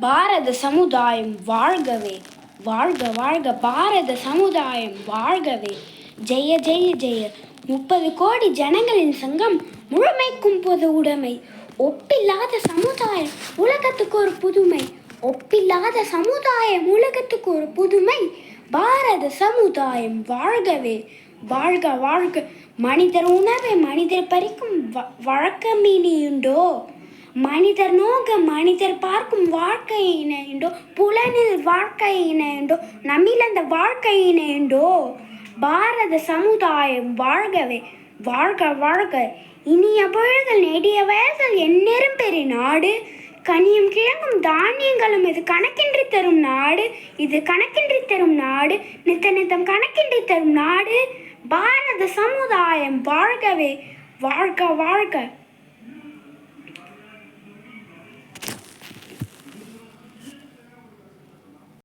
பாரத சமுதாயம் வாழ்கவே, வாழ்க வாழ்க பாரத சமுதாயம் வாழ்கவே. ஜெய ஜெய ஜெய. 30 கோடி ஜனங்களின் சங்கம், முழுமைக்கும் பொது உடைமை. ஒப்பில்லாத சமுதாயம் உலகத்துக்கு ஒரு புதுமை. ஒப்பில்லாத சமுதாயம் உலகத்துக்கு ஒரு புதுமை. பாரத சமுதாயம் வாழ்கவே, வாழ்க வாழ்க. மனிதர் உணவை மனிதர் பறிக்கும் வழக்கமினியுண்டோ? மனிதர் நோக மனிதர் பார்க்கும் வாழ்க்கையினேண்டோ? புலனில் வாழ்க்கையினேண்டோ? நம்மிழந்த வாழ்க்கையினேண்டோ? பாரத சமுதாயம் வாழ்கவே, வாழ்க வாழ்க. இனிய பொழுதல் நெடிய வயல்கள் எந்நேரம் பெரிய நாடு. கனியும் கிழங்கும் தானியங்களும் இது கணக்கின்றி தரும் நாடு. இது கணக்கின்றி தரும் நாடு. நித்த நித்தம் கணக்கின்றி தரும் நாடு. பாரத சமுதாயம் வாழ்கவே, வாழ்க வாழ்க.